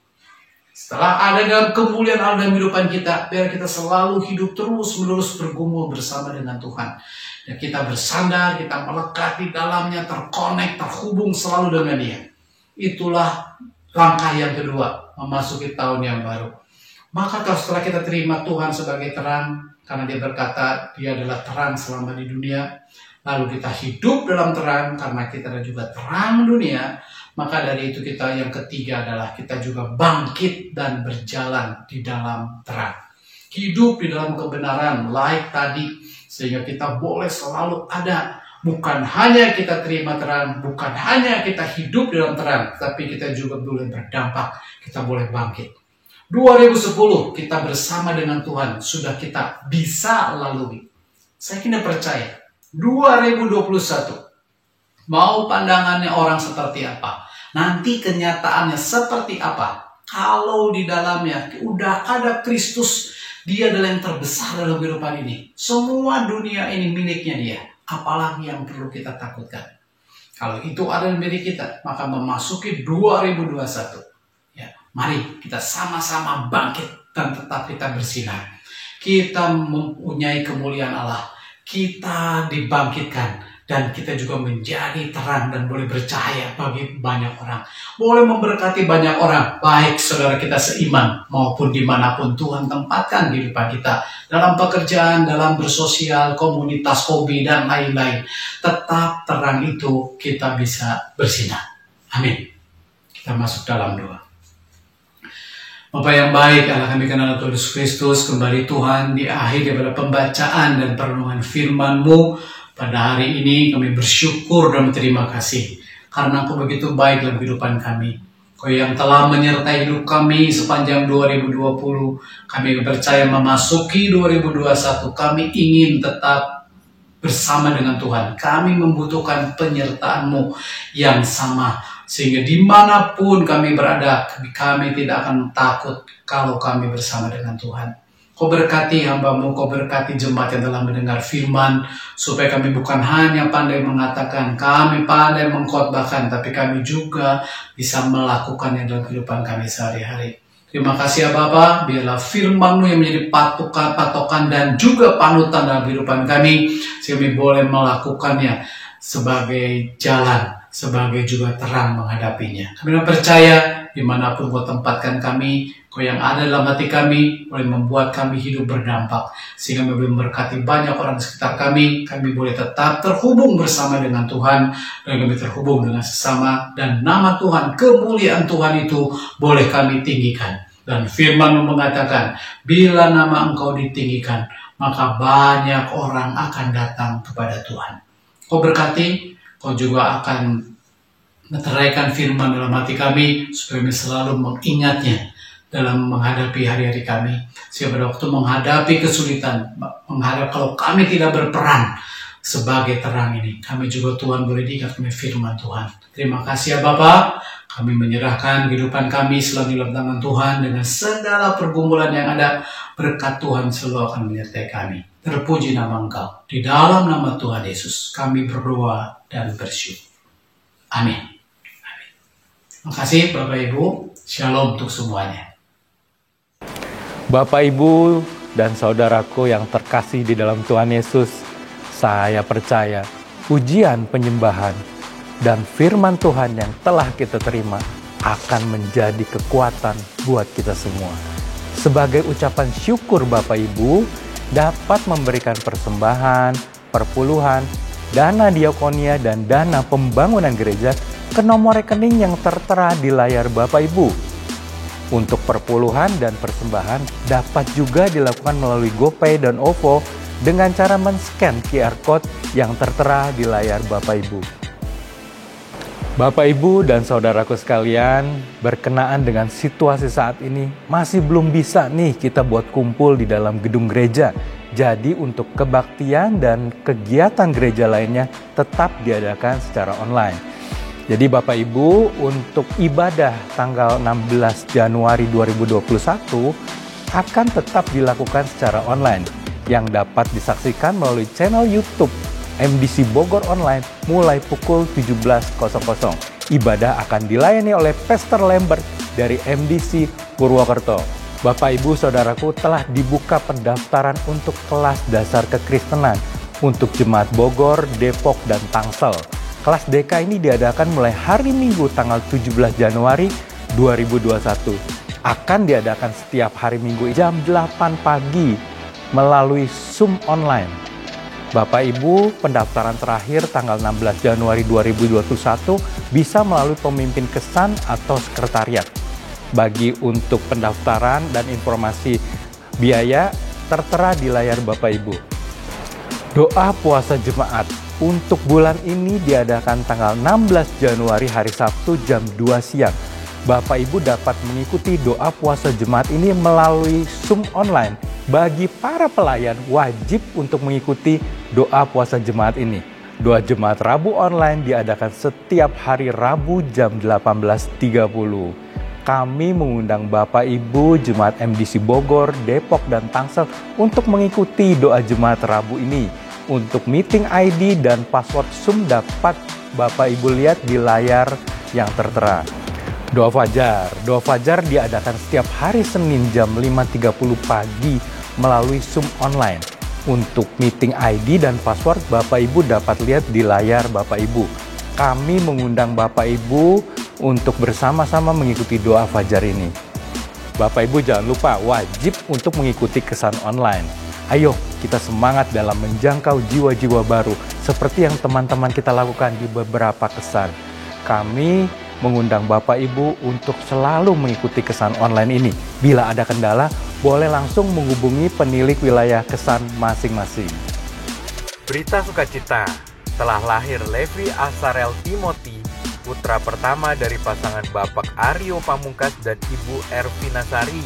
Setelah ada dalam kemuliaan Allah dalam kehidupan kita, biar kita selalu hidup terus-menerus bergumul bersama dengan Tuhan. Dan kita bersandar, kita melekat di dalamnya, terkonek, terhubung selalu dengan Dia. Itulah langkah yang kedua, memasuki tahun yang baru. Maka setelah kita terima Tuhan sebagai terang, karena Dia berkata, Dia adalah terang selama di dunia. Lalu kita hidup dalam terang, karena kita juga terang dunia. Maka dari itu kita yang ketiga adalah kita juga bangkit dan berjalan di dalam terang. Hidup di dalam kebenaran, like tadi, sehingga kita boleh selalu ada. Bukan hanya kita terima terang, bukan hanya kita hidup dalam terang, tapi kita juga boleh berdampak, kita boleh bangkit. 2010 kita bersama dengan Tuhan, sudah kita bisa lalui. Saya kira percaya, 2021, mau pandangannya orang seperti apa, nanti kenyataannya seperti apa, kalau di dalamnya udah ada Kristus, Dia adalah yang terbesar dalam kehidupan ini. Semua dunia ini miliknya Dia. Apalagi yang perlu kita takutkan. Kalau itu ada di diri kita, maka memasuki 2021. Ya, mari kita sama-sama bangkit dan tetap kita bersinar. Kita mempunyai kemuliaan Allah. Kita dibangkitkan. Dan kita juga menjadi terang dan boleh bercahaya bagi banyak orang. Boleh memberkati banyak orang. Baik saudara kita seiman maupun dimanapun Tuhan tempatkan kehidupan kita. Dalam pekerjaan, dalam bersosial, komunitas, hobi, dan lain-lain. Tetap terang itu kita bisa bersinar. Amin. Kita masuk dalam doa. Bapa yang baik, Allah kami kenal Tuhan Yesus Kristus. Kembali Tuhan di akhir daripada pembacaan dan perenungan firman-Mu. Pada hari ini kami bersyukur dan berterima kasih karena Engkau begitu baik dalam kehidupan kami. Kau yang telah menyertai hidup kami sepanjang 2020. Kami percaya memasuki 2021. Kami ingin tetap bersama dengan Tuhan. Kami membutuhkan penyertaan-Mu yang sama. Sehingga dimanapun kami berada, kami tidak akan takut kalau kami bersama dengan Tuhan. Kau berkati hamba-Mu, Kau berkati jemaat yang telah mendengar firman, supaya kami bukan hanya pandai mengatakan, kami pandai mengkhotbahkan, tapi kami juga bisa melakukannya dalam kehidupan kami sehari-hari. Terima kasih ya Bapa, biarlah firman-Mu yang menjadi patokan dan juga panutan dalam kehidupan kami, sehingga kami boleh melakukannya sebagai jalan, sebagai juga terang menghadapinya. Kami percaya dimanapun Kau tempatkan kami, Kau yang ada dalam hati kami boleh membuat kami hidup berdampak, sehingga kami boleh memberkati banyak orang di sekitar kami. Kami boleh tetap terhubung bersama dengan Tuhan, dan kami terhubung dengan sesama, dan nama Tuhan, kemuliaan Tuhan itu boleh kami tinggikan. Dan firman mengatakan, bila nama Engkau ditinggikan, maka banyak orang akan datang kepada Tuhan. Kau berkati, Kau juga akan meteraikan firman dalam hati kami, supaya kami selalu mengingatnya dalam menghadapi hari-hari kami. Sehingga pada waktu menghadapi kesulitan, kalau kami tidak berperan sebagai terang ini, kami juga Tuhan boleh diingat kami firman Tuhan. Terima kasih ya Bapa, Kami menyerahkan kehidupan kami selalu dalam tangan Tuhan dengan segala pergumulan yang ada. Berkat Tuhan selalu akan menyertai kami. Terpuji nama Engkau. Di dalam nama Tuhan Yesus kami berdoa dan bersyukur. Amin. Amin. Terima kasih Bapak Ibu. Shalom untuk semuanya. Bapak, Ibu, dan saudaraku yang terkasih di dalam Tuhan Yesus, saya percaya pujian penyembahan dan firman Tuhan yang telah kita terima akan menjadi kekuatan buat kita semua. Sebagai ucapan syukur Bapak Ibu dapat memberikan persembahan, perpuluhan, dana diakonia, dan dana pembangunan gereja ke nomor rekening yang tertera di layar Bapak Ibu. Untuk perpuluhan dan persembahan dapat juga dilakukan melalui GoPay dan OVO dengan cara men-scan QR Code yang tertera di layar Bapak Ibu. Bapak, Ibu, dan saudaraku sekalian, berkenaan dengan situasi saat ini, masih belum bisa nih kita buat kumpul di dalam gedung gereja. Jadi untuk kebaktian dan kegiatan gereja lainnya tetap diadakan secara online. Jadi Bapak Ibu, untuk ibadah tanggal 16 Januari 2021 akan tetap dilakukan secara online yang dapat disaksikan melalui channel YouTube MDC Bogor Online mulai pukul 17.00. Ibadah akan dilayani oleh Pastor Lambert dari MDC Purwokerto. Bapak, Ibu, Saudaraku, telah dibuka pendaftaran untuk kelas dasar kekristenan untuk Jemaat Bogor, Depok, dan Tangsel. Kelas DK ini diadakan mulai hari Minggu tanggal 17 Januari 2021. Akan diadakan setiap hari Minggu jam 8 pagi melalui Zoom online. Bapak Ibu, pendaftaran terakhir tanggal 16 Januari 2021 bisa melalui pemimpin kesan atau sekretariat. Bagi untuk pendaftaran dan informasi biaya tertera di layar Bapak Ibu. Doa puasa jemaat untuk bulan ini diadakan tanggal 16 Januari hari Sabtu jam 2 siang. Bapak Ibu dapat mengikuti doa puasa jemaat ini melalui Zoom online. Bagi para pelayan wajib untuk mengikuti doa puasa jemaat ini. Doa jemaat Rabu online diadakan setiap hari Rabu jam 18.30. Kami mengundang Bapak Ibu Jemaat MDC Bogor, Depok, dan Tangsel untuk mengikuti doa jemaat Rabu ini. Untuk meeting ID dan password Zoom dapat Bapak Ibu lihat di layar yang tertera. Doa Fajar diadakan setiap hari Senin jam 5.30 pagi melalui Zoom online. Untuk meeting ID dan password Bapak Ibu dapat lihat di layar Bapak Ibu. Kami mengundang Bapak Ibu untuk bersama-sama mengikuti doa Fajar ini. Bapak Ibu jangan lupa wajib untuk mengikuti kesan online. Ayo kita semangat dalam menjangkau jiwa-jiwa baru seperti yang teman-teman kita lakukan di beberapa kesan. Kami mengundang Bapak Ibu untuk selalu mengikuti kesan online ini. Bila ada kendala, boleh langsung menghubungi penilik wilayah kesan masing-masing. Berita sukacita, telah lahir Levi Asarel Timothy, putra pertama dari pasangan Bapak Aryo Pamungkas dan Ibu Ervina Sari,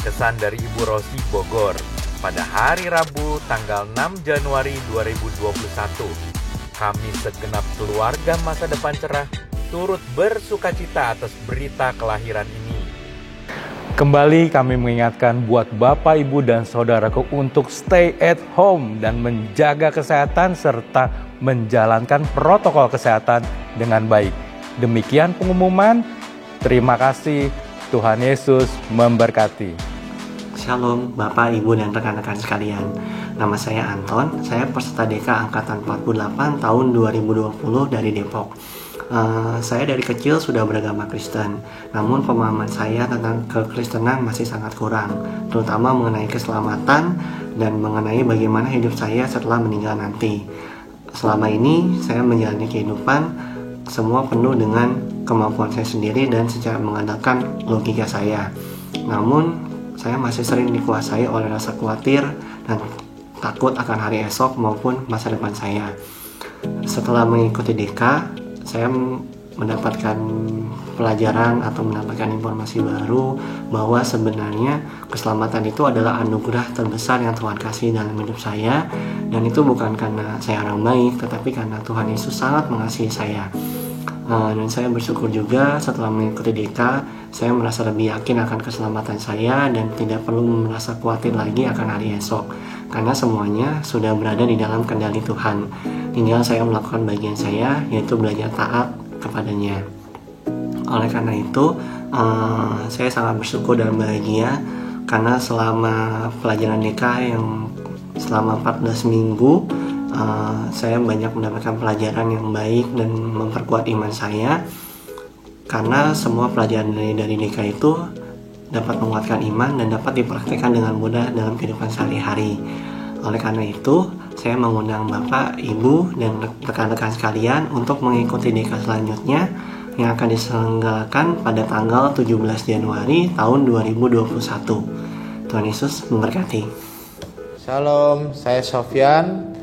kesan dari Ibu Rosi Bogor, pada hari Rabu tanggal 6 Januari 2021. Kami segenap keluarga Masa Depan Cerah turut bersukacita atas berita kelahiran ini. Kembali kami mengingatkan buat Bapak, Ibu, dan saudaraku untuk stay at home dan menjaga kesehatan serta menjalankan protokol kesehatan dengan baik. Demikian pengumuman. Terima kasih. Tuhan Yesus memberkati. Shalom Bapak, Ibu, dan rekan-rekan sekalian. Nama saya Anton, saya peserta DK Angkatan 48 tahun 2020 dari Depok. Saya dari kecil sudah beragama Kristen, namun pemahaman saya tentang kekristenan masih sangat kurang, terutama mengenai keselamatan dan mengenai bagaimana hidup saya setelah meninggal nanti. Selama ini saya menjalani kehidupan semua penuh dengan kemampuan saya sendiri dan secara mengandalkan logika saya. Namun saya masih sering dikuasai oleh rasa khawatir dan takut akan hari esok maupun masa depan saya. Setelah mengikuti DK, saya mendapatkan pelajaran atau mendapatkan informasi baru bahwa sebenarnya keselamatan itu adalah anugerah terbesar yang Tuhan kasih dalam hidup saya, dan itu bukan karena saya orang baik, tetapi karena Tuhan Yesus sangat mengasihi saya. Dan saya bersyukur juga setelah mengikuti DK, saya merasa lebih yakin akan keselamatan saya dan tidak perlu merasa khawatir lagi akan hari esok, karena semuanya sudah berada di dalam kendali Tuhan. Tinggal saya melakukan bagian saya, yaitu belajar taat kepadanya. Oleh karena itu, saya sangat bersyukur dan bahagia karena selama pelajaran DK yang selama 14 minggu, saya banyak mendapatkan pelajaran yang baik dan memperkuat iman saya, karena semua pelajaran dari DK itu dapat menguatkan iman dan dapat dipraktikkan dengan mudah dalam kehidupan sehari-hari. Oleh karena itu, saya mengundang Bapak, Ibu, dan rekan-rekan sekalian untuk mengikuti DK selanjutnya yang akan diselenggarakan pada tanggal 17 Januari tahun 2021. Tuhan Yesus memberkati. Shalom, saya Sofyan,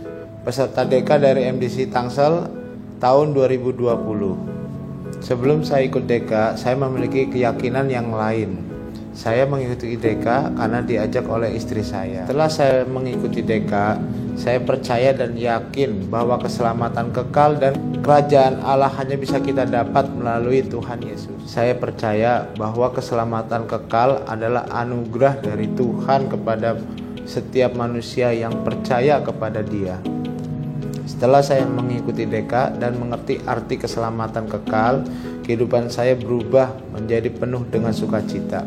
peserta DK dari MDC Tangsel tahun 2020. Sebelum saya ikut DK, saya memiliki keyakinan yang lain. Saya mengikuti DK karena diajak oleh istri saya. Setelah saya mengikuti DK, saya percaya dan yakin bahwa keselamatan kekal dan kerajaan Allah hanya bisa kita dapat melalui Tuhan Yesus. Saya percaya bahwa keselamatan kekal adalah anugerah dari Tuhan kepada setiap manusia yang percaya kepada Dia. Setelah saya mengikuti DK dan mengerti arti keselamatan kekal, kehidupan saya berubah menjadi penuh dengan sukacita.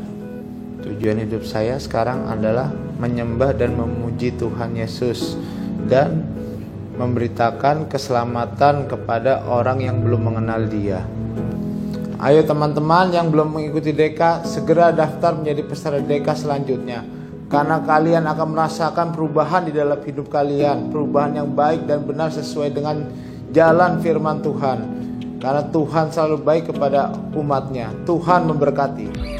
Tujuan hidup saya sekarang adalah menyembah dan memuji Tuhan Yesus dan memberitakan keselamatan kepada orang yang belum mengenal Dia. Ayo teman-teman yang belum mengikuti DK, segera daftar menjadi peserta DK selanjutnya. Karena kalian akan merasakan perubahan di dalam hidup kalian, perubahan yang baik dan benar sesuai dengan jalan firman Tuhan. Karena Tuhan selalu baik kepada umatnya. Tuhan memberkati.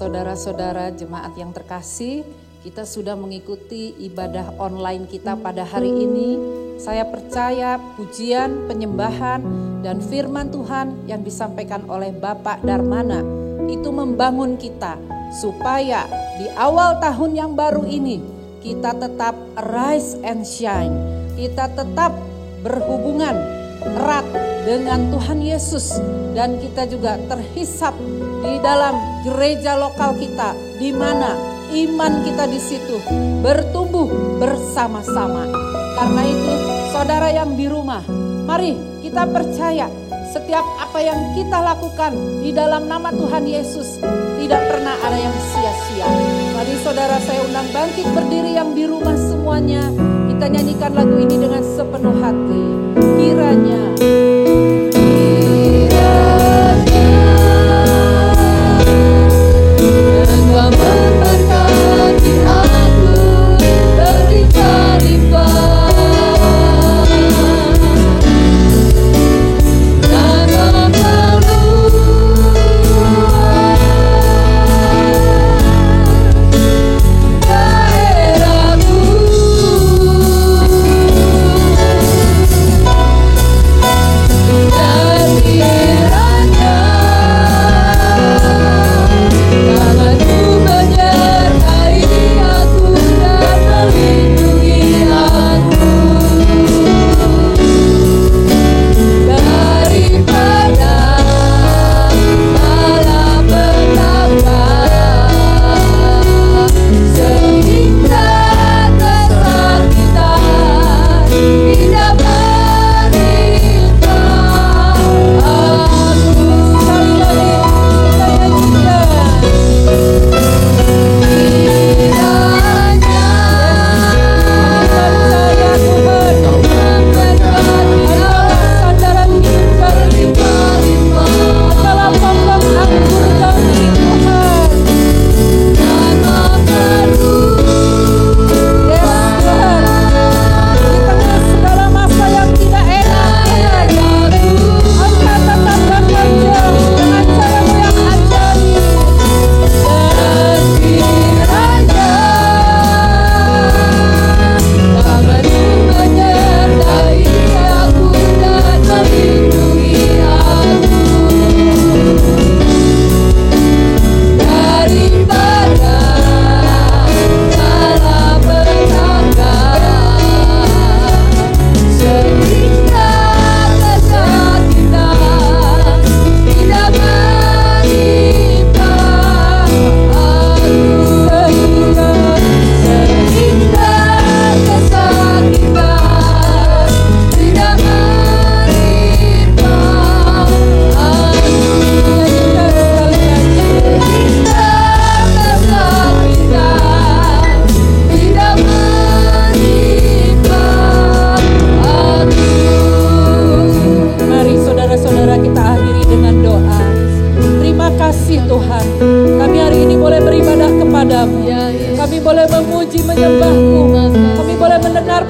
Saudara-saudara jemaat yang terkasih, kita sudah mengikuti ibadah online kita pada hari ini. Saya percaya pujian, penyembahan, dan firman Tuhan yang disampaikan oleh Bapak Darmana itu membangun kita supaya di awal tahun yang baru ini kita tetap rise and shine. Kita tetap berhubungan erat dengan Tuhan Yesus dan kita juga terhisap di dalam gereja lokal kita, di mana iman kita di situ bertumbuh bersama-sama. Karena itu, saudara yang di rumah, mari kita percaya setiap apa yang kita lakukan di dalam nama Tuhan Yesus tidak pernah ada yang sia-sia. Mari saudara, saya undang bangkit berdiri yang di rumah semuanya. Kita nyanyikan lagu ini dengan sepenuh hati. Kiranya Engkau memberkati aku berlimpah-limpah dan memperluas daerahku.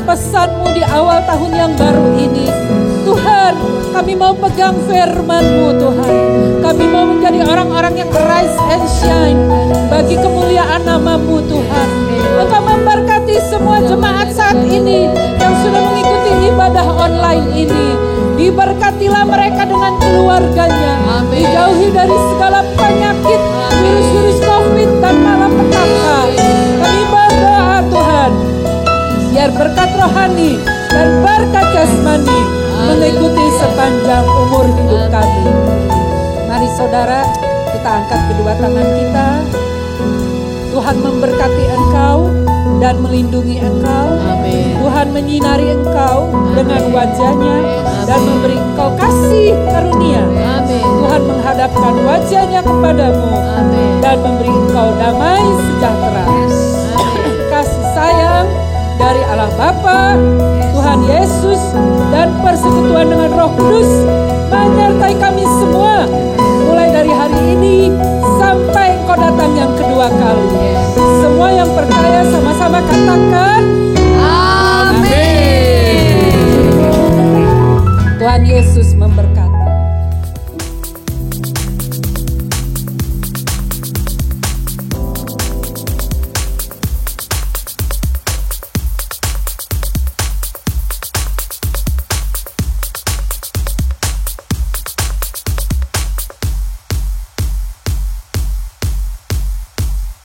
pesan-Mu di awal tahun yang baru ini. Tuhan, kami mau pegang firman-Mu Tuhan. Kami mau menjadi orang-orang yang rise and shine bagi kemuliaan nama-Mu Tuhan. Engkau memberkati semua jemaat saat ini yang sudah mengikuti ibadah online ini. Diberkatilah mereka dengan keluarganya. Dijauhi dari segala penyakit, virus-virus COVID dan malapetaka. Kami berdoa Tuhan, biar berkat rohani dan berkat jasmani mengikuti sepanjang umur hidup kami. Mari saudara, kita angkat kedua tangan kita. Tuhan memberkati engkau dan melindungi engkau. Tuhan menyinari engkau dengan wajahnya dan memberi engkau kasih karunia. Tuhan menghadapkan wajahnya kepadamu dan memberi engkau damai sejahtera. Kasih sayang dari Allah Bapa, Tuhan Yesus, dan persekutuan dengan Roh Kudus menyertai kami semua mulai dari hari ini sampai Engkau datang yang kedua kali. Semua yang percaya sama-sama katakan amin. Tuhan Yesus memberkati.